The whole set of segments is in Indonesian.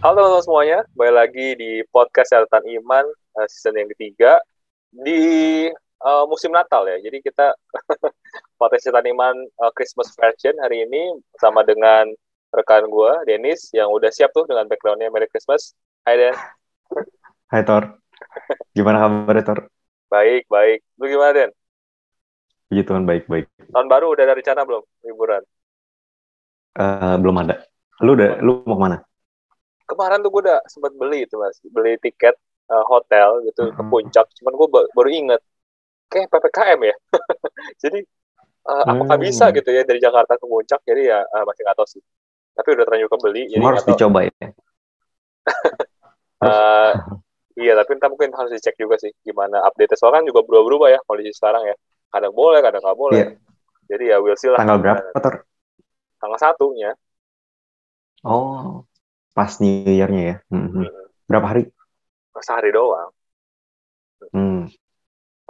Halo teman-teman semuanya, kembali lagi di podcast Catatan Iman season yang ketiga di musim Natal ya. Jadi kita podcast Catatan Iman Christmas version hari ini bersama dengan rekan gue, Dennis, yang udah siap tuh dengan backgroundnya Merry Christmas. Hai Den. Hai Tor, gimana kabarnya Tor? Baik, baik. Lu gimana Den? Puji Tuhan baik-baik. Tahun baru udah ada rencana belum? Liburan? Belum ada. Lu mau kemana? Kemarin tuh gue udah sempat beli itu mas, beli tiket hotel gitu ke Hmm. puncak. Cuman gue baru inget, kayak PPKM ya. Jadi apakah bisa Hmm. gitu ya dari Jakarta ke Puncak? Jadi ya masih nggak tahu sih. Tapi udah terlanjur kebeli, jadi Semua nggak harus tahu. dicoba ya. Harus. Uh, iya, tapi entah mungkin harus dicek juga sih gimana update. Soalnya kan juga berubah-berubah ya kondisi sekarang ya. Kadang boleh, kadang nggak boleh. Iya. Jadi ya we'll see lah Tanggal gimana berapa nanti. Tor? Tanggal satunya. Oh, pas New Year-nya ya. Berapa hari? Sehari doang. Hmm.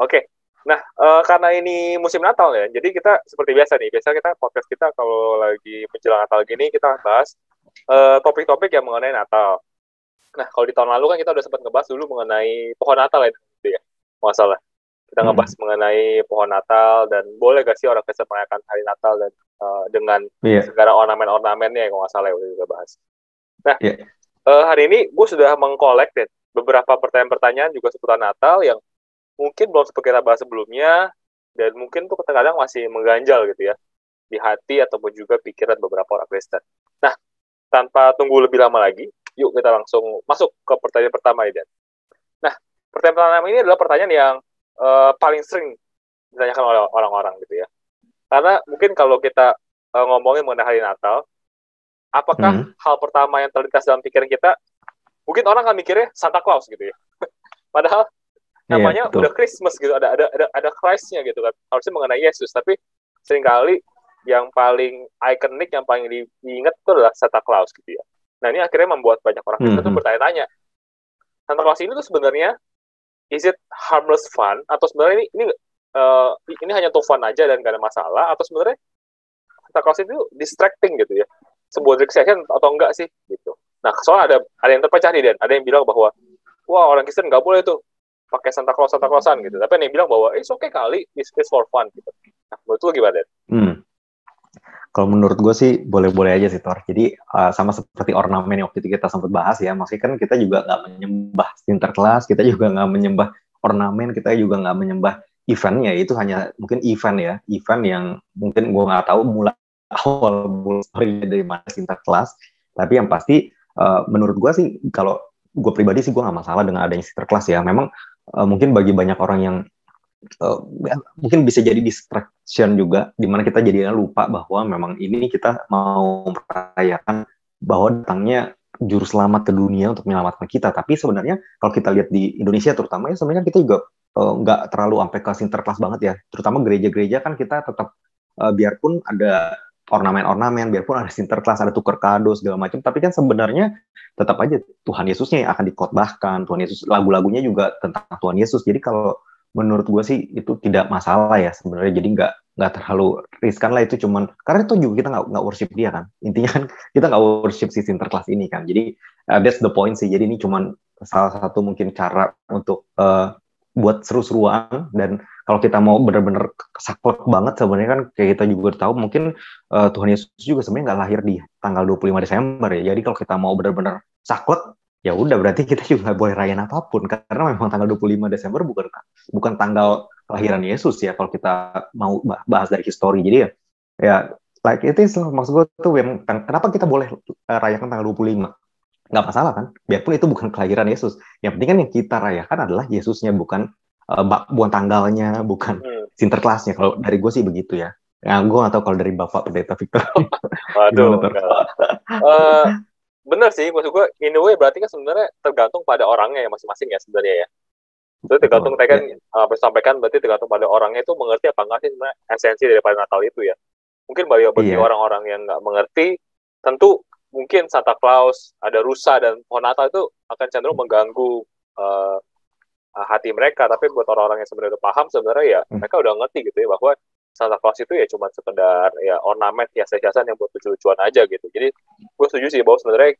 Oke. Nah, karena ini musim Natal ya, jadi kita seperti biasa nih. Biasa kita podcast kita kalau lagi menjelang Natal gini kita bahas topik-topik yang mengenai Natal. Nah, kalau di tahun lalu kan kita udah sempat ngebahas dulu mengenai pohon Natal ya, gitu ya. Masalah. Kita ngebahas Hmm. mengenai pohon Natal dan boleh gak sih orang Kristen merayakan hari Natal dan dengan Iya. segala ornamen-ornamennya yang nggak salah ya udah juga bahas. Nah, Iya. hari ini gue sudah mengkolek beberapa pertanyaan-pertanyaan juga seputar Natal yang mungkin belum sempat kita bahas sebelumnya dan mungkin tuh kadang-kadang masih mengganjal gitu ya di hati ataupun juga pikiran beberapa orang Kristen. Nah, tanpa tunggu lebih lama lagi, yuk kita langsung masuk ke pertanyaan pertama ini. Nah, pertanyaan pertama ini adalah pertanyaan yang paling sering ditanyakan oleh orang-orang gitu ya. Karena mungkin kalau kita ngomongin mengenai hari Natal, apakah Hmm. hal pertama yang terlintas dalam pikiran kita, mungkin orang kan mikirnya Santa Claus gitu ya. Padahal Iya, namanya betul. udah Christmas gitu, ada Christ-nya gitu kan. Harusnya mengenai Yesus, tapi seringkali yang paling ikonik, yang paling diingat itu adalah Santa Claus gitu ya. Nah, ini akhirnya membuat banyak orang Kristen tuh Hmm. bertanya-tanya, Santa Claus ini tuh sebenarnya is it harmless fun atau sebenarnya ini hanya tuh fun aja dan gak ada masalah, atau sebenarnya Santa Claus itu distracting gitu ya, sebuah distraction atau enggak sih gitu. Nah, soalnya ada yang terpecah nih Dan, ada yang bilang bahwa wah orang Kristen nggak boleh tuh pakai Santa Clausan gitu, tapi ada yang bilang bahwa it's okay kali, it's for fun gitu. Nah, menurut lu gimana Dan? Hmm. Kalau menurut gue sih boleh-boleh aja sih Tor. Jadi sama seperti ornamen yang waktu itu kita sempat bahas ya. Maksudnya kan kita juga nggak menyembah Sinterklas, kita juga nggak menyembah ornamen, kita juga nggak menyembah eventnya. Itu hanya mungkin event ya, event yang mungkin gue nggak tahu mulai awal story dari mana Sinterklas. Tapi yang pasti menurut gue sih kalau gue pribadi sih gue nggak masalah dengan adanya Sinterklas ya. Memang mungkin bagi banyak orang yang uh, mungkin bisa jadi distraction juga, di mana kita jadinya lupa bahwa memang ini kita mau merayakan bahwa datangnya juru selamat ke dunia untuk menyelamatkan kita. Tapi sebenarnya kalau kita lihat di Indonesia terutama ya sebenarnya kita juga nggak terlalu sampai ke sinterklas banget ya. Terutama gereja-gereja kan kita tetap biarpun ada ornamen-ornamen, biarpun ada sinterklas, ada tukar kado segala macam, tapi kan sebenarnya tetap aja Tuhan Yesusnya yang akan dikotbahkan, Tuhan Yesus, lagu-lagunya juga tentang Tuhan Yesus. Jadi kalau menurut gue sih itu tidak masalah ya sebenarnya, jadi nggak terlalu riskan lah. Itu cuman karena itu juga kita nggak worship dia kan, intinya kan kita nggak worship si Sinterklas ini kan. Jadi that's the point sih. Jadi ini cuman salah satu mungkin cara untuk buat seru-seruan. Dan kalau kita mau benar-benar saklek banget sebenarnya kan kayak kita juga tahu mungkin Tuhan Yesus juga sebenarnya nggak lahir di tanggal 25 Desember ya. Jadi kalau kita mau benar-benar saklek ya udah berarti kita juga nggak boleh rayain apapun, karena memang tanggal 25 Desember bukan tanggal kelahiran Yesus ya kalau kita mau bahas dari histori. Jadi ya like itu maksud gue tuh yang kenapa kita boleh rayakan tanggal 25, nggak masalah kan, biarpun itu bukan kelahiran Yesus. Yang penting kan yang kita rayakan adalah Yesusnya, bukan tanggalnya, bukan Hmm. Sinterklasnya. Kalau dari gue sih begitu ya. Ya gue nggak tahu kalau dari Bapak Pendeta Victor gimana Waduh, tuh. enggak lah. Uh, Bener sih, maksud gue in a way berarti kan sebenarnya tergantung pada orangnya ya masing-masing ya sebenarnya ya. Itu tergantung Betul tadi kan ya. apa yang sampaikan, berarti tergantung pada orangnya itu mengerti apa enggak sih sebenarnya esensi daripada Natal itu ya. Mungkin bagi Iya. orang-orang yang nggak mengerti, tentu mungkin Santa Claus, ada rusa dan pohon Natal itu akan cenderung mengganggu uh, hati mereka. Tapi buat orang-orang yang sebenarnya udah paham, sebenarnya ya mereka udah ngerti gitu ya bahwa Santa Claus itu ya cuma sekedar ya ornamen hiasan-hiasan yang buat lucu-lucuan aja gitu. Jadi gue setuju sih bahwa sebenarnya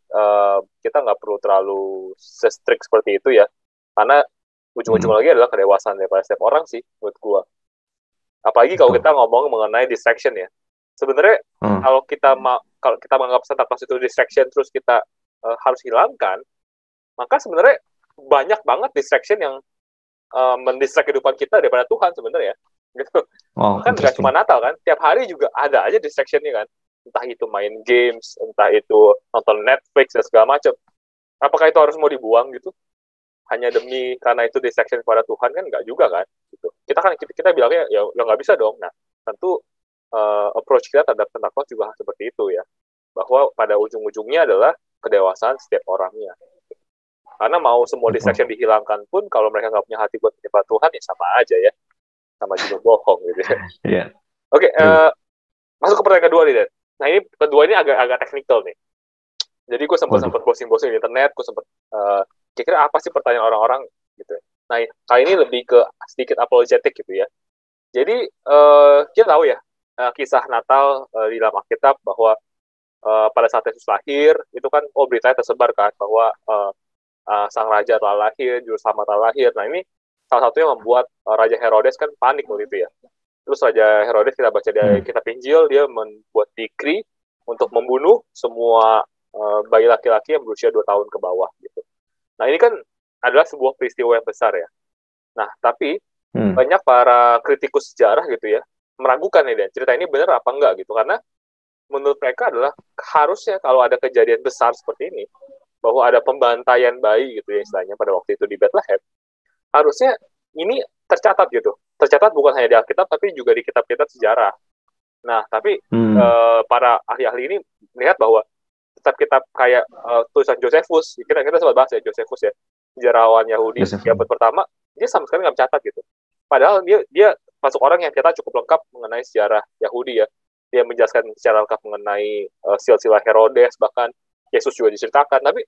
kita nggak perlu terlalu strict seperti itu ya, karena ujung-ujung lagi adalah kedewasaan daripada setiap orang sih menurut gue. Apalagi kalau kita ngomong mengenai distraction ya, sebenarnya kalau kita menganggap Santa Claus itu distraction terus kita harus hilangkan, maka sebenarnya banyak banget distraction yang mendistract kehidupan kita daripada Tuhan sebenarnya gitu. Kan nggak cuma Natal kan, tiap hari juga ada aja distraction-nya kan, entah itu main games, entah itu nonton Netflix dan segala macam. Apakah itu harus mau dibuang gitu hanya demi karena itu distraction kepada Tuhan? Kan nggak juga kan gitu. Kita bilangnya ya nggak bisa dong. Nah tentu approach kita terhadap Santa Claus juga seperti itu ya, bahwa pada ujung-ujungnya adalah kedewasaan setiap orangnya. Karena mau semua distraction dihilangkan pun, kalau mereka nggak punya hati buat menyembah Tuhan, ya sama aja ya. Sama juga bohong gitu ya. Yeah. Oke, masuk ke pertanyaan kedua nih, Dan. Nah, ini kedua ini agak teknikal nih. Jadi gue sempat browsing di internet, gue sempat kira-kira apa sih pertanyaan orang-orang gitu. Nah, kali ini lebih ke sedikit apologetik gitu ya. Jadi, kita tahu ya, kisah Natal di dalam Alkitab bahwa pada saat Yesus lahir, itu kan, beritanya tersebar kan, bahwa sang raja telah lahir, juru selamat telah lahir. Nah ini salah satunya membuat Raja Herodes kan panik waktu itu ya. Terus Raja Herodes, kita baca di kitab Injil, dia membuat decree untuk membunuh semua bayi laki-laki yang berusia 2 tahun ke bawah gitu. Nah ini kan adalah sebuah peristiwa yang besar ya. Nah tapi banyak para kritikus sejarah gitu ya meragukan nih, Dan, cerita ini benar apa enggak gitu, karena menurut mereka adalah harusnya kalau ada kejadian besar seperti ini, bahwa ada pembantaian bayi gitu ya istilahnya pada waktu itu di Bethlehem, harusnya ini tercatat gitu. Tercatat bukan hanya di Alkitab, tapi juga di kitab-kitab sejarah. Nah, tapi para ahli-ahli ini melihat bahwa kitab-kitab kayak tulisan Josephus, kita sempat bahas ya Josephus ya, sejarawan Yahudi di abad pertama, dia sama sekali nggak mencatat gitu. Padahal dia masuk orang yang kita cukup lengkap mengenai sejarah Yahudi ya. Dia menjelaskan secara lengkap mengenai silsilah Herodes, bahkan Yesus juga diceritakan, tapi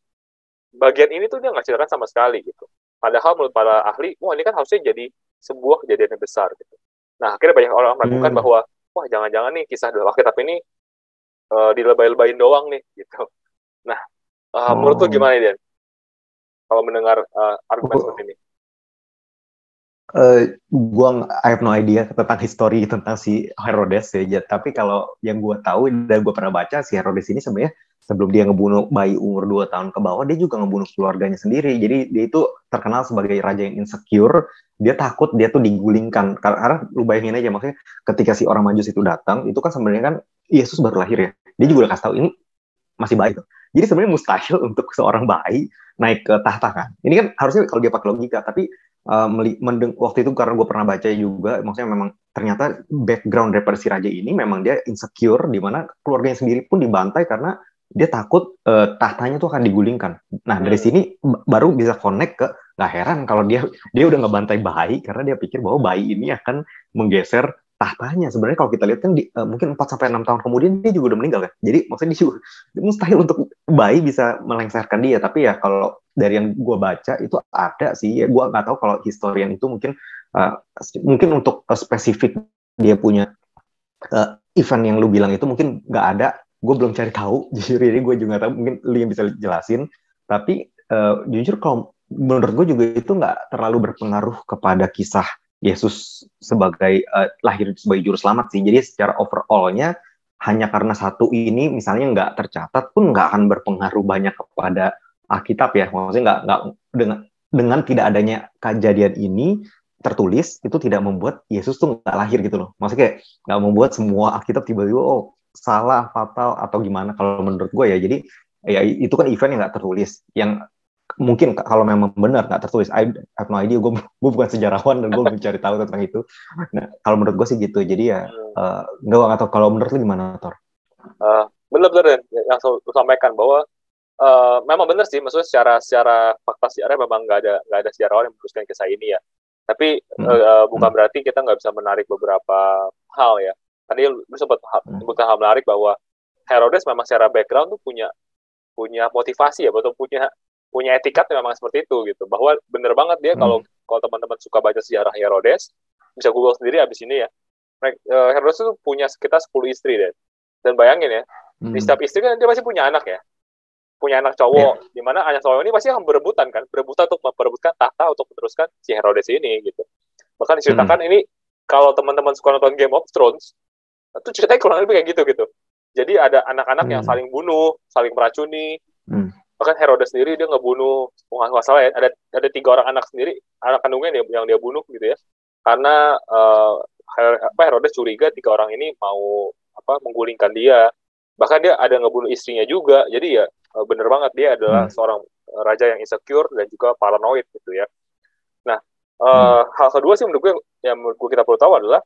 bagian ini tuh dia nggak ceritakan sama sekali gitu. Padahal menurut para ahli, ini kan harusnya jadi sebuah kejadian yang besar gitu. Nah, akhirnya banyak orang meragukan bahwa, jangan-jangan nih kisah dalam Alkitab ini dilebay-lebayin doang nih gitu. Nah, menurut lu gimana nih, Dan? Kalau mendengar argumen seperti ini? I have no idea tentang histori tentang si Herodes ya. Tapi kalau yang gue tahu dan gue pernah baca, si Herodes ini sebenarnya sebelum dia ngebunuh bayi umur 2 tahun ke bawah, dia juga ngebunuh keluarganya sendiri. Jadi dia itu terkenal sebagai raja yang insecure. Dia takut dia tuh digulingkan. Karena lu bayangin aja, maksudnya ketika si orang Majus itu datang, itu kan sebenarnya kan Yesus baru lahir ya. Dia juga udah kasih tahu ini masih bayi tuh. Jadi sebenarnya mustahil untuk seorang bayi naik ke tahta kan. Ini kan harusnya kalau dia pakai logika, tapi waktu itu karena gue pernah baca juga, maksudnya memang ternyata background daripada si raja ini memang dia insecure, di mana keluarganya sendiri pun dibantai karena dia takut tahtanya tuh akan digulingkan. Nah dari sini baru bisa connect ke, nggak heran kalau dia udah ngebantai bayi karena dia pikir bahwa bayi ini akan menggeser tahtanya. Sebenarnya kalau kita lihat kan mungkin 4-6 tahun kemudian dia juga udah meninggal kan. Jadi maksudnya dia mustahil untuk bayi bisa melengsarkan dia. Tapi ya kalau dari yang gue baca itu ada sih. Ya, gue nggak tahu kalau historian itu mungkin untuk spesifik dia punya event yang lu bilang itu mungkin nggak ada. Gue belum cari tahu. Jujur ini gue juga nggak tahu. Mungkin lu yang bisa jelasin. Tapi jujur kalau menurut gue juga itu nggak terlalu berpengaruh kepada kisah Yesus sebagai lahir sebagai juru selamat sih. Jadi secara overall-nya hanya karena satu ini misalnya nggak tercatat pun nggak akan berpengaruh banyak kepada Alkitab ya. Maksudnya nggak dengan tidak adanya kejadian ini tertulis itu tidak membuat Yesus tuh nggak lahir gitu loh. Maksudnya kayak nggak membuat semua Alkitab tiba-tiba salah, fatal atau gimana kalau menurut gue ya. Jadi ya itu kan event yang nggak tertulis, yang mungkin kalau memang benar nggak tertulis. I have no idea, gue bukan sejarawan dan gue belum cari tahu tentang itu. Nah kalau menurut gue sih gitu. Jadi ya nggak tahu kalau menurut lu gimana, Tor? Benar-benar yang saya sampaikan bahwa memang benar sih, maksudnya secara fakta sejarah memang nggak ada sejarawan yang menuliskan kisah ini ya. Tapi bukan berarti kita nggak bisa menarik beberapa hal ya. Tadi lu sempat sebutkan hal menarik bahwa Herodes memang secara background tuh punya motivasi ya, atau punya etikat memang seperti itu gitu. Bahwa bener banget dia kalau teman-teman suka baca sejarah Herodes, bisa Google sendiri abis ini ya. Herodes itu punya sekitar 10 istri dan bayangin ya, di setiap istri kan dia pasti punya anak ya, punya anak cowok, di mana anak cowok ini pasti akan berebutan untuk memperebutkan tahta untuk meneruskan si Herodes ini gitu. Bahkan diceritakan ini kalau teman-teman suka nonton Game of Thrones, itu ceritanya kurang lebih kayak gitu. Jadi ada anak-anak yang saling bunuh, saling meracuni. Bahkan Herodes sendiri dia ngebunuh, nggak salah ya, ada 3 orang anak sendiri, anak kandungnya yang dia bunuh gitu ya. Karena Herodes curiga 3 orang ini mau menggulingkan dia. Bahkan dia ada ngebunuh istrinya juga. Jadi ya bener banget dia adalah seorang raja yang insecure dan juga paranoid gitu ya. Nah, hal kedua sih menurut gue kita perlu tahu adalah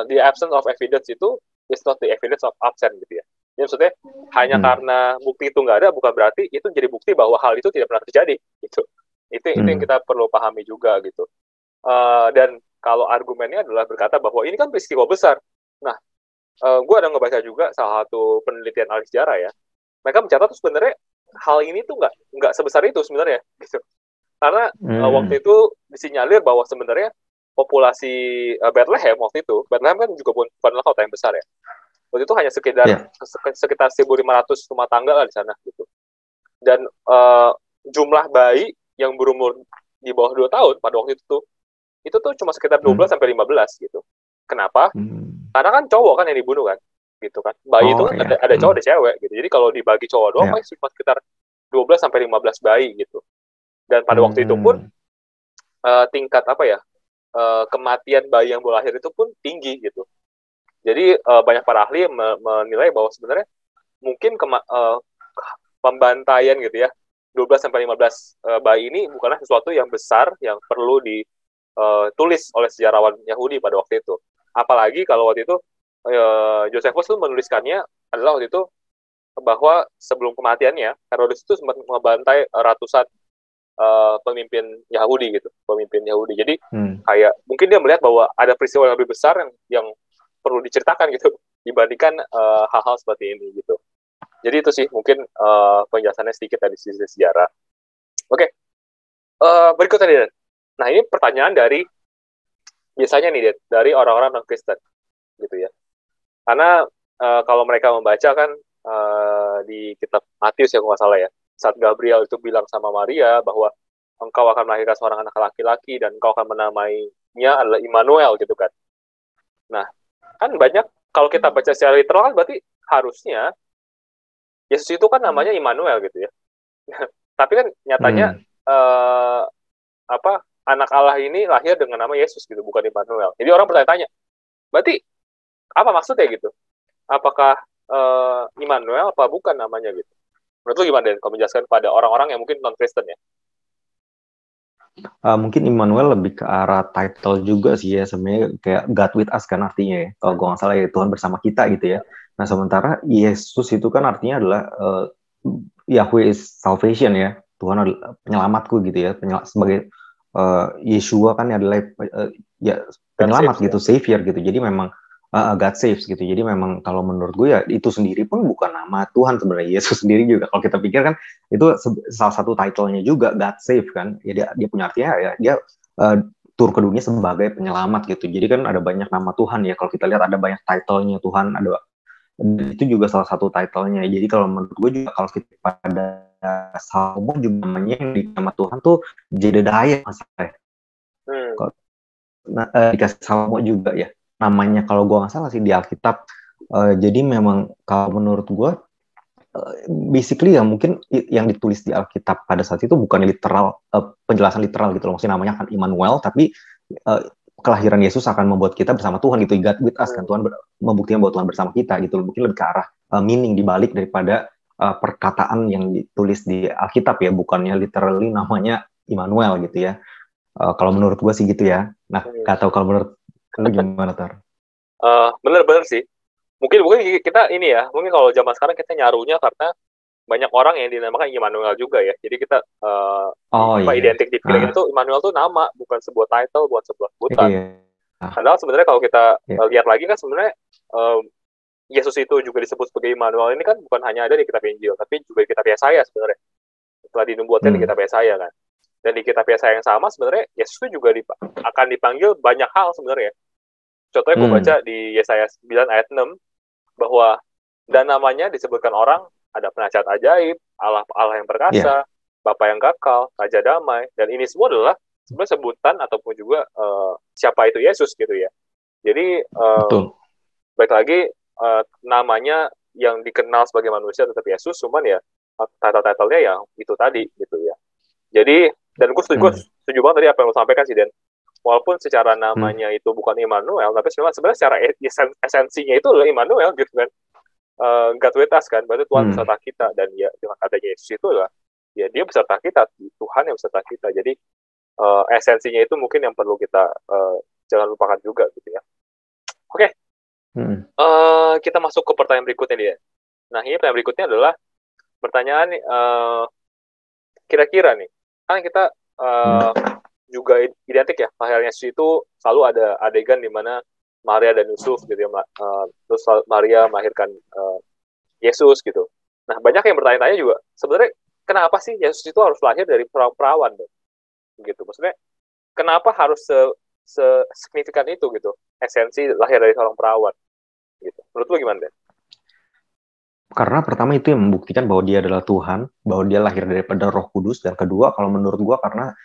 the absence of evidence itu is not the evidence of absence gitu ya. Jadi maksudnya hanya karena bukti itu nggak ada bukan berarti itu jadi bukti bahwa hal itu tidak pernah terjadi gitu. Itu yang kita perlu pahami juga gitu. Dan kalau argumennya adalah berkata bahwa ini kan peristiwa besar. Nah, gue ada ngebaca juga salah satu penelitian ahli sejarah ya. Mereka mencatat tuh sebenarnya hal ini tuh nggak sebesar itu sebenarnya gitu. Karena waktu itu disinyalir bahwa sebenarnya populasi Bethlehem waktu itu, Bethlehem kan juga bukanlah kota yang besar ya. Waktu itu hanya sekitar 1.500 rumah tangga lah di sana gitu. Dan jumlah bayi yang berumur di bawah 2 tahun pada waktu itu tuh cuma sekitar 12 sampai 15 gitu. Kenapa? Karena kan cowok kan yang dibunuh kan, gitu kan. Bayi itu kan ada cowok ada cewek gitu. Jadi kalau dibagi cowok doang cuma sekitar 12 sampai 15 bayi gitu. Dan pada waktu itu pun tingkat kematian bayi yang baru lahir itu pun tinggi gitu. Jadi banyak para ahli menilai bahwa sebenarnya mungkin pembantaian gitu ya 12 sampai 15 bayi ini bukanlah sesuatu yang besar yang perlu ditulis oleh sejarawan Yahudi pada waktu itu. Apalagi kalau waktu itu Josephus tuh menuliskannya adalah waktu itu bahwa sebelum kematiannya Herodes itu sempat membantai ratusan pemimpin Yahudi gitu, Jadi kayak mungkin dia melihat bahwa ada peristiwa yang lebih besar yang perlu diceritakan gitu dibandingkan hal-hal seperti ini gitu. Jadi itu sih mungkin penjelasannya sedikit dari sisi sejarah. Oke. Berikutnya nih. Nah, ini pertanyaan biasanya nih dari orang-orang non-Kristen gitu ya. Karena kalau mereka membaca kan di kitab Matius ya kalau nggak salah ya, saat Gabriel itu bilang sama Maria bahwa engkau akan melahirkan seorang anak laki-laki dan engkau akan menamainya adalah Immanuel gitu kan. Nah, kan banyak kalau kita baca secara literal kan berarti harusnya Yesus itu kan namanya Immanuel gitu ya. Tapi kan nyatanya anak Allah ini lahir dengan nama Yesus gitu, bukan Immanuel. Jadi orang bertanya-tanya, berarti apa maksudnya gitu? Apakah Immanuel apa bukan namanya gitu? Menurut lu gimana, Den? Kau menjelaskan pada orang-orang yang mungkin non-Kristen ya? Mungkin Immanuel lebih ke arah title juga sih ya, sebenarnya kayak God with us kan artinya ya. Kalau gue nggak salah ya Tuhan bersama kita gitu ya. Nah sementara Yesus itu kan artinya adalah Yahweh is salvation ya. Tuhan adalah penyelamatku gitu ya. Sebagai Yeshua kan adalah ya penyelamat gitu, savior gitu. Jadi memang God saves gitu. Jadi memang kalau menurut gue ya itu sendiri pun bukan nama Tuhan sebenarnya. Yesus sendiri juga kalau kita pikir kan itu salah satu title-nya juga God save kan. Ya dia punya artinya ya dia tur ke dunia sebagai penyelamat gitu. Jadi kan ada banyak nama Tuhan ya. Kalau kita lihat ada banyak title-nya Tuhan, ada itu juga salah satu title-nya. Jadi kalau menurut gue juga kalau kita pada Salomo juga namanya yang di nama Tuhan tuh Jedediah masalah. Nah, dikasih Salomo juga ya. Namanya kalau gue nggak salah sih di Alkitab. Jadi memang kalau menurut gue basically ya mungkin yang ditulis di Alkitab pada saat itu bukan literal penjelasan literal gitu loh. Maksudnya namanya kan Immanuel tapi kelahiran Yesus akan membuat kita bersama Tuhan gitu. God with us kan, Tuhan membuktikan bahwa Tuhan bersama kita gitu loh. Mungkin lebih ke arah meaning dibalik daripada perkataan yang ditulis di Alkitab ya, bukannya literally namanya Immanuel gitu ya. Kalau menurut gue sih gitu ya. Nah, gak tahu kalau menurut lu gimana, Tar? Bener-bener sih. Mungkin kita ini ya, mungkin kalau zaman sekarang kita nyarunya karena banyak orang yang dinamakan Immanuel juga ya. Jadi kita identik di pikiran itu Immanuel tuh nama, bukan sebuah title, bukan sebuah sebutan. Padahal sebenarnya kalau kita lihat lagi kan sebenarnya Yesus itu juga disebut sebagai Immanuel ini kan bukan hanya ada di kitab Injil, tapi juga di kitab Yesaya sebenarnya. Setelah dinubuatkan di kitab Yesaya kan. Dan di kitab Yesaya yang sama sebenarnya Yesus itu juga akan dipanggil banyak hal sebenarnya. Contohnya gue baca di Yesaya 9 ayat 6 bahwa dan namanya disebutkan orang ada penasihat ajaib, Allah Allah yang perkasa, Bapa yang kekal, Raja damai, dan ini semua adalah sebenarnya sebutan ataupun juga siapa itu Yesus gitu ya. Jadi baik lagi namanya yang dikenal sebagai manusia tetap Yesus, cuman ya title-titlenya yang itu tadi gitu ya. Jadi dan gue setuju banget tadi apa yang lo sampaikan sih, Dan. Walaupun secara namanya itu bukan Immanuel, tapi sebenarnya secara esensinya itu adalah Immanuel gitu kan. God with us kan, berarti Tuhan beserta kita, dan ya dengan adanya Yesus itu adalah ya dia beserta kita, Tuhan yang beserta kita. Jadi esensinya itu mungkin yang perlu kita jangan lupakan juga gitu ya. Oke. Kita masuk ke pertanyaan berikutnya dia. Nah, ini pertanyaan berikutnya adalah pertanyaan kira-kira nih, kan kita juga identik ya, lahirnya Yesus itu selalu ada adegan di mana Maria dan Yusuf gitu ya, terus Maria melahirkan Yesus gitu. Nah, banyak yang bertanya-tanya juga, sebenarnya kenapa sih Yesus itu harus lahir dari perawan gitu? Maksudnya kenapa harus signifikan itu gitu, esensi lahir dari seorang perawan gitu? Menurut lu gimana, Den? Karena pertama itu yang membuktikan bahwa dia adalah Tuhan, bahwa dia lahir daripada Roh Kudus, dan kedua kalau menurut gua karena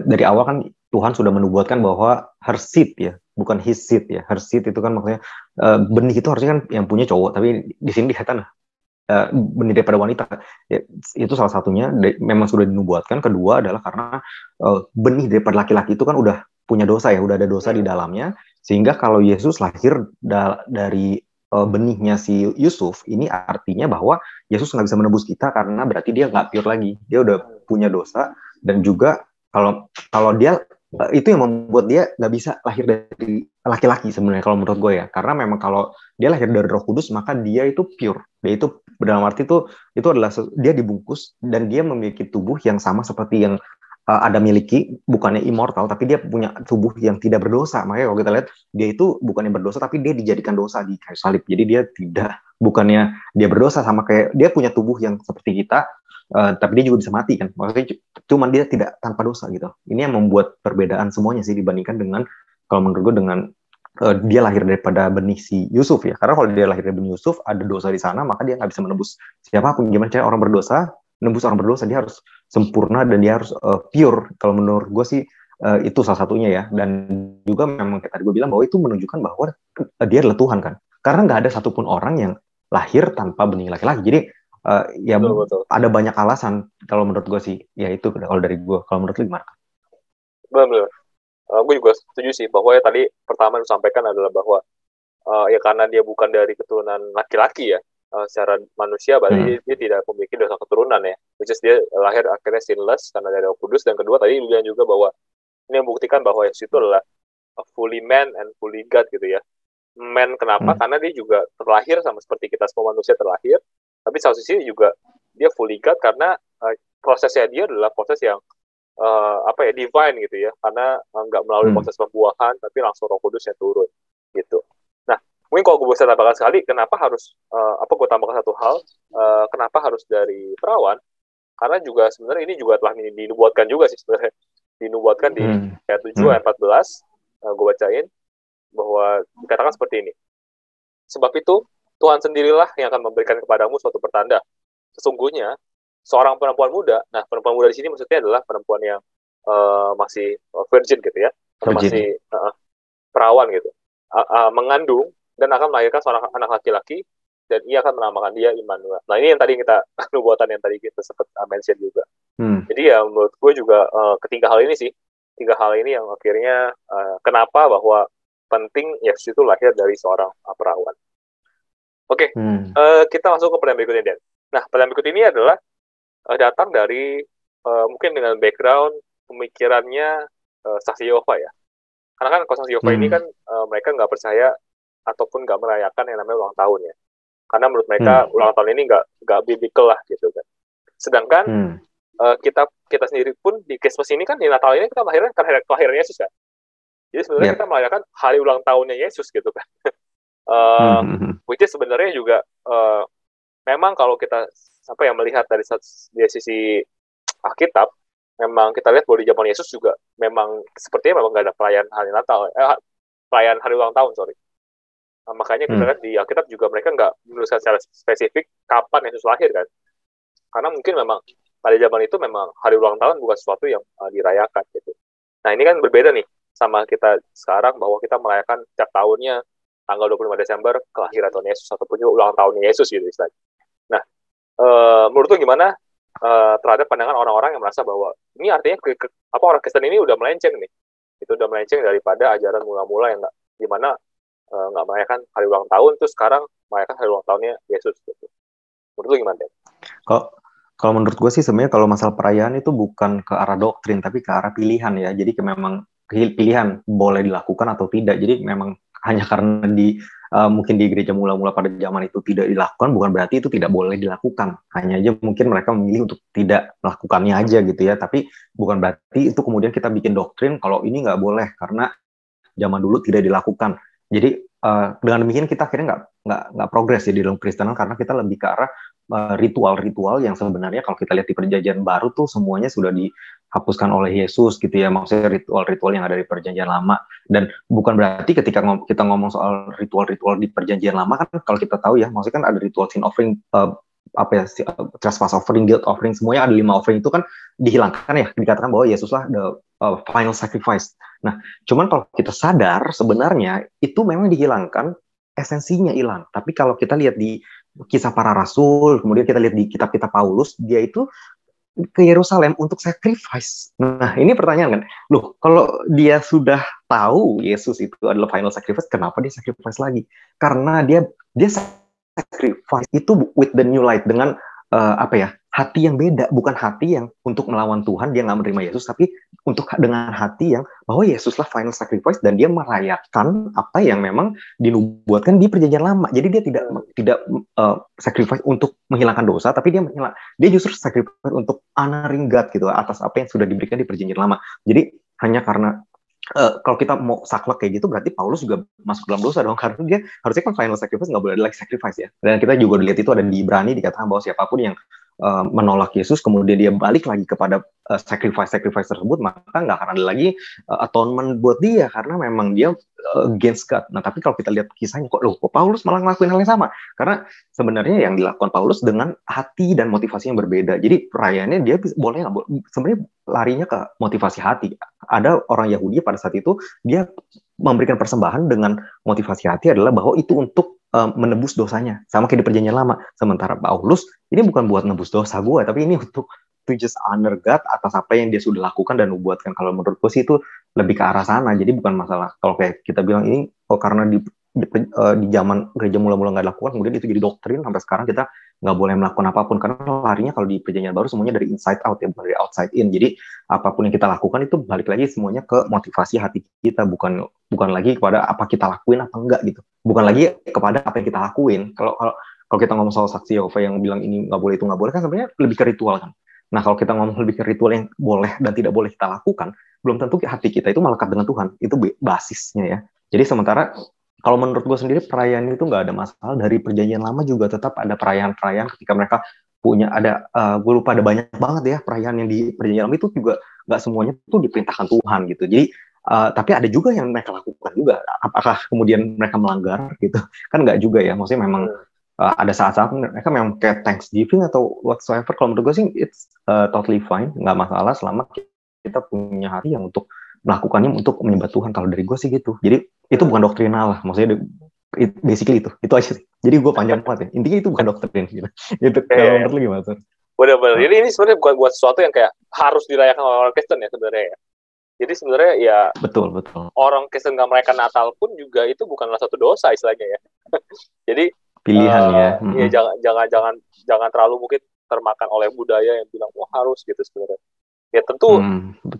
dari awal kan Tuhan sudah menubuatkan bahwa her seed ya, bukan his seed ya. Her seed itu kan maksudnya benih itu harusnya kan yang punya cowok, tapi di sini dikatakan benih daripada wanita. Ya, itu salah satunya memang sudah dinubuatkan. Kedua adalah karena benih daripada laki-laki itu kan udah punya dosa ya, udah ada dosa di dalamnya, sehingga kalau Yesus lahir dari benihnya si Yusuf, ini artinya bahwa Yesus nggak bisa menebus kita karena berarti dia nggak pure lagi, dia udah punya dosa. Dan juga kalau dia itu yang membuat dia nggak bisa lahir dari laki-laki sebenarnya kalau menurut gue ya, karena memang kalau dia lahir dari Roh Kudus maka dia itu pure, dia itu dalam arti itu adalah dia dibungkus dan dia memiliki tubuh yang sama seperti yang Adam miliki, bukannya immortal tapi dia punya tubuh yang tidak berdosa. Makanya kalau kita lihat dia itu bukannya berdosa tapi dia dijadikan dosa di kayu salib, jadi dia bukannya dia berdosa, sama kayak dia punya tubuh yang seperti kita. Tapi dia juga bisa mati kan, maksudnya cuman dia tidak tanpa dosa gitu. Ini yang membuat perbedaan semuanya sih dibandingkan dengan kalau menurut gue dengan dia lahir daripada benih si Yusuf ya. Karena kalau dia lahir dari benih Yusuf ada dosa di sana, maka dia nggak bisa menebus siapapun. Gimana cara orang berdosa menebus orang berdosa? Dia harus sempurna dan dia harus pure. Kalau menurut gue sih itu salah satunya ya. Dan juga memang tadi gue bilang bahwa itu menunjukkan bahwa dia adalah Tuhan kan, karena nggak ada satupun orang yang lahir tanpa benih laki-laki. Jadi ya betul. Ada banyak alasan kalau menurut gue sih, ya itu kalau dari gue. Kalau menurut lu gimana? Benar. Gue juga setuju sih bahwa ya tadi pertama yang disampaikan adalah bahwa ya karena dia bukan dari keturunan laki-laki ya, secara manusia berarti dia tidak memiliki dosa keturunan ya, which is dia lahir akhirnya sinless karena dari Roh Kudus. Dan kedua tadi bilang juga bahwa ini membuktikan bahwa Yesus itu adalah fully man and fully God gitu ya. Man kenapa? Karena dia juga terlahir sama seperti kita semua manusia terlahir, tapi satu sisi juga dia fully God karena prosesnya dia adalah proses yang divine gitu ya, karena nggak melalui proses pembuahan tapi langsung Roh Kudus yang turun gitu. Nah, mungkin kalau gue bisa tambahkan sekali, kenapa harus gue tambahkan satu hal, kenapa harus dari perawan? Karena juga sebenarnya ini juga telah dinubuatkan juga sih sebenarnya, dinubuatkan di ayat 7 ayat 14, gue bacain bahwa dikatakan seperti ini. Sebab itu Tuhan sendirilah yang akan memberikan kepadamu suatu pertanda. Sesungguhnya seorang perempuan muda, nah perempuan muda di sini maksudnya adalah perempuan yang masih virgin gitu ya, atau masih perawan gitu, mengandung dan akan melahirkan seorang anak laki-laki, dan ia akan menamakan dia Immanuel. Nah ini yang tadi kita nubuatan yang tadi kita sempat mention juga. Jadi ya menurut gue juga ketiga hal ini yang akhirnya kenapa bahwa penting Yesus itu lahir dari seorang perawan. Oke. Kita masuk ke pertanyaan berikutnya, Dan. Nah, pertanyaan berikut ini adalah datang dari mungkin dengan background pemikirannya saksi Yehova ya. Karena kan kalau saksi Yehova ini kan mereka nggak percaya ataupun nggak merayakan yang namanya ulang tahun ya. Karena menurut mereka ulang tahun ini nggak biblical lah gitu kan. Sedangkan kita sendiri pun di Christmas ini kan, di Natal ini kita kelahiran Yesus kan. Jadi sebenarnya kita merayakan hari ulang tahunnya Yesus gitu kan. Which is sebenarnya juga memang kalau kita melihat dari sisi Alkitab, memang kita lihat bahwa di zaman Yesus juga memang sepertinya memang nggak ada perayaan hari Natal, perayaan hari ulang tahun, sorry. Nah, makanya kita lihat di Alkitab juga mereka nggak menuliskan secara spesifik kapan Yesus lahir kan. Karena mungkin memang pada zaman itu memang hari ulang tahun bukan sesuatu yang dirayakan gitu. Nah ini kan berbeda nih sama kita sekarang bahwa kita merayakan setiap tahunnya tanggal 25 Desember kelahiran Tuhan Yesus ataupun juga ulang tahunnya Yesus gitu istilahnya. Nah, menurut lu gimana terhadap pandangan orang-orang yang merasa bahwa ini artinya orang Kristen ini udah melenceng nih. Itu udah melenceng daripada ajaran mula-mula yang gimana nggak merayakan hari ulang tahun terus sekarang merayakan hari ulang tahunnya Yesus gitu. Menurut lu gimana, Den? Kalau menurut gue sih sebenarnya kalau masalah perayaan itu bukan ke arah doktrin tapi ke arah pilihan ya. Jadi memang pilihan boleh dilakukan atau tidak. Jadi memang hanya karena mungkin di gereja mula-mula pada zaman itu tidak dilakukan bukan berarti itu tidak boleh dilakukan. Hanya aja mungkin mereka memilih untuk tidak melakukannya aja gitu ya. Tapi bukan berarti itu kemudian kita bikin doktrin kalau ini nggak boleh karena zaman dulu tidak dilakukan. Jadi dengan demikian kita akhirnya nggak progres ya di dalam Kristenan karena kita lebih ke arah ritual-ritual yang sebenarnya kalau kita lihat di Perjanjian Baru tuh semuanya sudah dihapuskan oleh Yesus gitu ya, maksudnya ritual-ritual yang ada di Perjanjian Lama. Dan bukan berarti ketika kita ngomong soal ritual-ritual di Perjanjian Lama kan kalau kita tahu ya, maksudnya kan ada ritual sin offering, trespass offering, guilt offering, semuanya ada 5 offering itu kan dihilangkan ya, dikatakan bahwa Yesuslah the final sacrifice. Nah, cuman kalau kita sadar sebenarnya itu memang dihilangkan, esensinya hilang. Tapi kalau kita lihat di kisah para rasul, kemudian kita lihat di kitab-kitab Paulus, dia itu ke Yerusalem untuk sacrifice. Nah, ini pertanyaan kan, loh, kalau dia sudah tahu Yesus itu adalah final sacrifice, kenapa dia sacrifice lagi? Karena dia sacrifice itu with the new light, dengan hati yang beda, bukan hati yang untuk melawan Tuhan, dia nggak menerima Yesus, tapi dengan hati yang bahwa Yesuslah final sacrifice dan dia merayakan apa yang memang dinubuatkan di Perjanjian Lama. Jadi dia tidak sacrifice untuk menghilangkan dosa, tapi dia justru sacrifice untuk honoring God gitu atas apa yang sudah diberikan di Perjanjian Lama. Jadi hanya karena kalau kita mau saklek kayak gitu berarti Paulus juga masuk dalam dosa dong, karena dia harusnya kan final sacrifice nggak boleh ada lagi sacrifice ya. Dan kita juga lihat itu ada di Ibrani dikatakan bahwa siapapun yang menolak Yesus kemudian dia balik lagi kepada sacrifice tersebut, maka nggak akan ada lagi atonement buat dia karena memang dia against God. Nah tapi kalau kita lihat kisahnya kok Paulus malah ngelakuin hal yang sama, karena sebenarnya yang dilakukan Paulus dengan hati dan motivasi yang berbeda. Jadi perayaannya dia boleh nggak, sebenarnya larinya ke motivasi hati. Ada orang Yahudi pada saat itu dia memberikan persembahan dengan motivasi hati adalah bahwa itu untuk menebus dosanya, sama kayak di Perjanjian Lama. Sementara Paulus ini bukan buat nebus dosa gue, tapi ini untuk to just honor God atas apa yang dia sudah lakukan dan nubuatkan. Kalau menurut gue sih itu lebih ke arah sana. Jadi bukan masalah kalau kayak kita bilang ini karena di zaman gereja mula-mula nggak dilakukan, kemudian itu jadi doktrin sampai sekarang kita nggak boleh melakukan apapun, karena larinya kalau di Perjanjian Baru semuanya dari inside out ya, bukan dari outside in. Jadi apapun yang kita lakukan itu balik lagi semuanya ke motivasi hati kita, bukan lagi kepada apa kita lakuin apa enggak gitu, bukan lagi kepada apa yang kita lakuin. Kalau kita ngomong soal saksi Yehova yang bilang ini nggak boleh itu nggak boleh kan sebenarnya lebih ke ritual kan. Nah kalau kita ngomong lebih ke ritual yang boleh dan tidak boleh kita lakukan, belum tentu hati kita itu melekat dengan Tuhan, itu basisnya ya. Jadi sementara kalau menurut gue sendiri perayaan itu nggak ada masalah. Dari Perjanjian Lama juga tetap ada perayaan-perayaan ketika mereka punya gue lupa ada banyak banget ya perayaan yang di Perjanjian Lama itu juga nggak semuanya tuh diperintahkan Tuhan gitu. Jadi tapi ada juga yang mereka lakukan juga. Apakah kemudian mereka melanggar gitu? Kan nggak juga ya. Maksudnya memang ada saat-saat mereka memang kayak Thanksgiving atau whatsoever. Kalau menurut gue sih it's totally fine, nggak masalah selama kita punya hati yang untuk melakukannya untuk menyembah Tuhan. Kalau dari gue sih gitu. Jadi itu bukan doktrinal lah, maksudnya basically itu aja sih. Jadi gue panjang banget ya. Intinya itu bukan doktrin gitu. Itu kalau menurut lu gimana, Sir? Benar-benar. Jadi ini sebenarnya bukan buat sesuatu yang kayak harus dirayakan oleh orang Kristen ya sebenarnya ya. Jadi sebenarnya ya betul. Orang Kristen nggak merayakan Natal pun juga itu bukanlah satu dosa istilahnya ya. Jadi pilihan ya. Jangan terlalu mungkin termakan oleh budaya yang bilang harus gitu sebenarnya. Ya tentu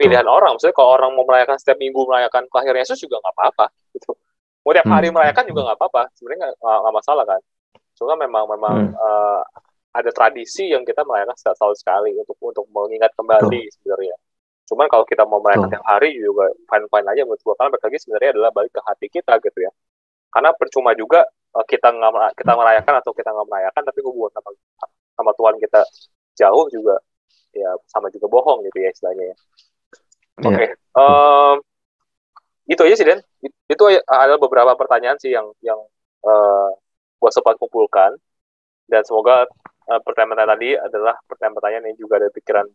pilihan orang. Maksudnya kalau orang mau merayakan setiap minggu merayakan kelahiran Yesus juga nggak apa-apa. Gitu. Mau tiap hari merayakan juga nggak apa-apa. Sebenarnya nggak masalah kan. Cuma memang ada tradisi yang kita merayakan setahun sekali untuk mengingat kembali sebenarnya. Cuman kalau kita mau merayakan tiap hari juga fine-fine aja menurut gue. Karena balik lagi sebenarnya adalah balik ke hati kita gitu ya. Karena percuma juga kita merayakan atau kita nggak merayakan, tapi hubungan sama Tuhan kita jauh juga. Ya sama juga bohong gitu ya istilahnya ya. Oke. Gitu aja sih Den. Itu ada beberapa pertanyaan sih yang gue sempat kumpulkan, dan semoga pertanyaan-pertanyaan tadi adalah pertanyaan-pertanyaan yang juga ada di pikiran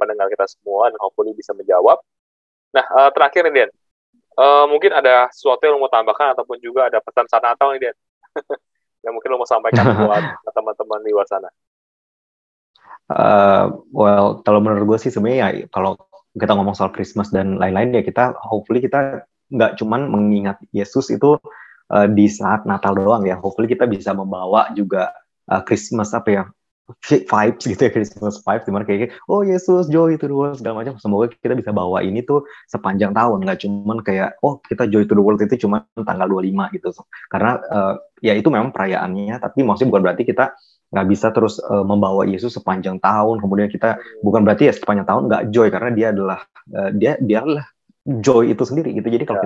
pendengar kita semua, dan hopefully bisa menjawab. Nah, terakhir nih, Den. Mungkin ada sesuatu yang lo mau tambahkan, ataupun juga ada pesan saat Natal nih, Den. Yang mungkin lo mau sampaikan buat teman-teman di luar sana. Well, kalau menurut gue sih sebenarnya ya, kalau kita ngomong soal Christmas dan lain-lain ya, kita hopefully kita nggak cuman mengingat Yesus itu di saat Natal doang ya. Hopefully kita bisa membawa juga Christmas apa ya, vibes gitu ya, Christmas vibes, dimana kayak oh Yesus joy to the world segala macam. Semoga kita bisa bawa ini tuh sepanjang tahun, nggak cuman kayak oh kita joy to the world itu cuma tanggal 25 gitu. Karena ya itu memang perayaannya, tapi maksudnya bukan berarti kita nggak bisa terus membawa Yesus sepanjang tahun. Kemudian kita bukan berarti ya sepanjang tahun nggak joy, karena dia adalah dia adalah joy itu sendiri gitu. Jadi kalau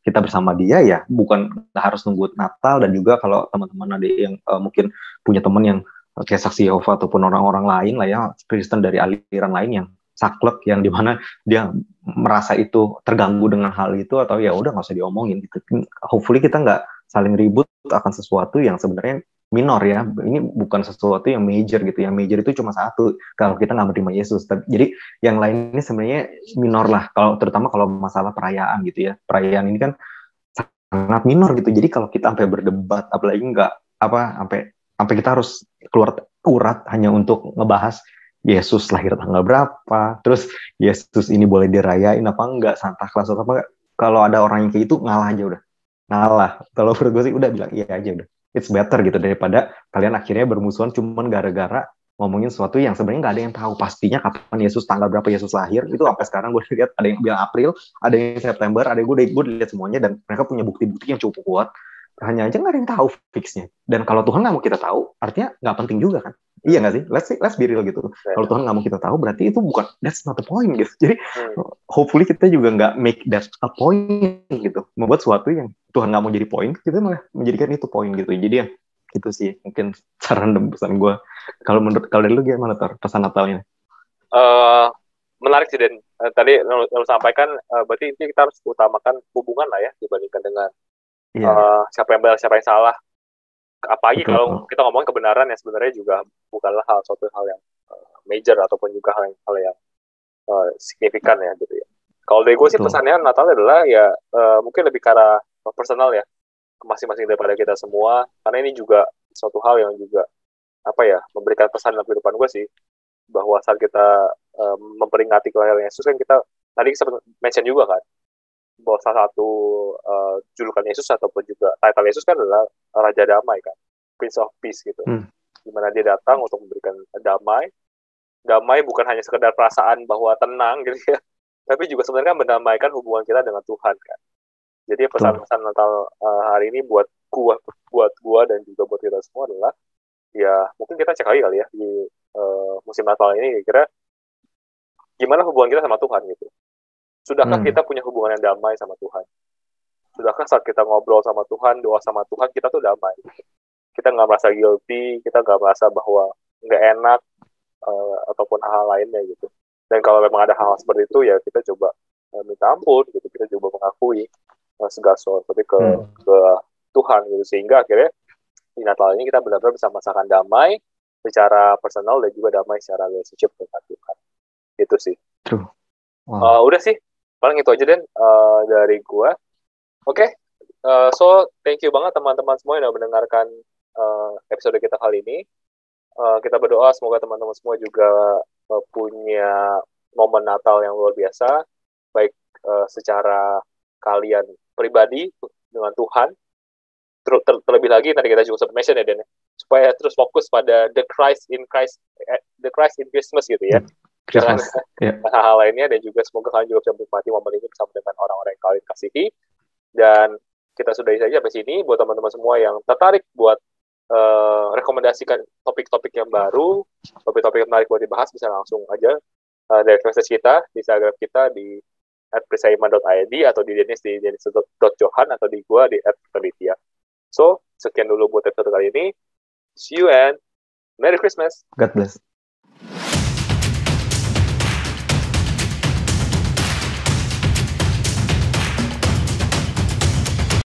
kita bersama dia ya bukan harus nunggu Natal. Dan juga kalau teman-teman ada yang mungkin punya teman yang kayak saksi Yehova ataupun orang-orang lain lah ya, Kristen dari aliran lain yang saklek, yang dimana dia merasa itu terganggu dengan hal itu, atau ya udah nggak usah diomongin gitu. Hopefully kita nggak saling ribut akan sesuatu yang sebenarnya minor ya. Ini bukan sesuatu yang major gitu. Yang major itu cuma satu, kalau kita nggak menerima Yesus. Jadi yang lain ini sebenarnya minor lah. Kalau terutama kalau masalah perayaan gitu ya. Perayaan ini kan sangat minor gitu. Jadi kalau kita sampai berdebat, apalagi nggak sampai kita harus keluar urat hanya untuk ngebahas Yesus lahir tanggal berapa, terus Yesus ini boleh dirayain apa enggak, Santa Claus atau apa. Kalau ada orang yang kayak itu, ngalah aja udah. Ngalah. Kalau menurut gue sih udah bilang iya aja udah. It's better gitu, daripada kalian akhirnya bermusuhan cuman gara-gara ngomongin sesuatu yang sebenarnya nggak ada yang tahu pastinya kapan Yesus, tanggal berapa Yesus lahir. Itu sampai sekarang gue lihat ada yang bilang April, ada yang September, ada yang gue lihat semuanya, dan mereka punya bukti-bukti yang cukup kuat. Hanya aja nggak ada yang tahu fixnya. Dan kalau Tuhan nggak mau kita tahu, artinya nggak penting juga kan? Iya nggak sih? Let's be real gitu. Kalau Tuhan nggak mau kita tahu, berarti itu bukan, that's not the point gitu. Jadi hopefully kita juga nggak make that a point gitu. Membuat sesuatu yang Tuhan nggak mau jadi point, kita malah menjadikan itu point gitu. Jadi ya itu sih mungkin saran dan pesan gue. Kalau dari lu gimana Tor, pesan Natalnya? Menarik sih, Dan. Tadi lu sampaikan, berarti ini kita harus utamakan hubungan lah ya, dibandingkan dengan siapa yang benar, siapa yang salah. Apalagi kalau kita ngomongin kebenaran yang sebenarnya juga bukanlah suatu hal yang major ataupun juga hal yang signifikan ya gitu ya. Kalau dari gue sih pesannya Natal adalah ya mungkin lebih ke arah personal ya, masing-masing daripada kita semua, karena ini juga suatu hal yang juga memberikan pesan dalam kehidupan gue sih, bahwa saat kita memperingati kelahiran Yesus kan, kita tadi sempat mention juga kan bahwa salah satu julukan Yesus ataupun juga title Yesus kan adalah Raja Damai kan, Prince of Peace gitu, dimana dia datang untuk memberikan damai bukan hanya sekedar perasaan bahwa tenang gitu ya, tapi juga sebenarnya mendamaikan hubungan kita dengan Tuhan kan. Jadi pesan-pesan Natal hari ini buat gua dan juga buat kita semua adalah ya mungkin kita cek lagi kali ya di musim Natal ini, kira gimana hubungan kita sama Tuhan gitu. Sudahkah kita punya hubungan yang damai sama Tuhan? Sudahkah saat kita ngobrol sama Tuhan, doa sama Tuhan, kita tuh damai? Kita nggak merasa guilty, kita nggak merasa bahwa nggak enak, ataupun hal lainnya gitu. Dan kalau memang ada hal seperti itu, ya kita coba minta ampun gitu, kita coba mengakui segala sesuatu ke Tuhan gitu, sehingga akhirnya di Natal ini kita benar-benar bisa merasakan damai secara personal dan juga damai secara relationship dengan Tuhan. Itu sih. True. Wow. Udah sih, paling itu aja Den dari gua. Oke. So thank you banget teman-teman semua yang udah mendengarkan episode kita kali ini. Kita berdoa semoga teman-teman semua juga punya momen Natal yang luar biasa, baik secara kalian pribadi dengan Tuhan, terlebih lagi tadi kita juga sempat mention ya Den, supaya terus fokus pada the Christ in Christmas gitu ya. Jangan hal lainnya, dan juga semoga kalian juga bisa menikmati momen ini bersama dengan orang-orang yang kalian kasihi. Dan kita sudahi saja sampai sini. Buat teman-teman semua yang tertarik buat rekomendasikan topik-topik yang baru, topik-topik yang menarik buat dibahas, bisa langsung aja dari message kita di Instagram kita di @prisaiman.id atau di Dennis di denis.johan atau di gua di @terlitia. So sekian dulu buat episode kali ini. See you and Merry Christmas. God bless.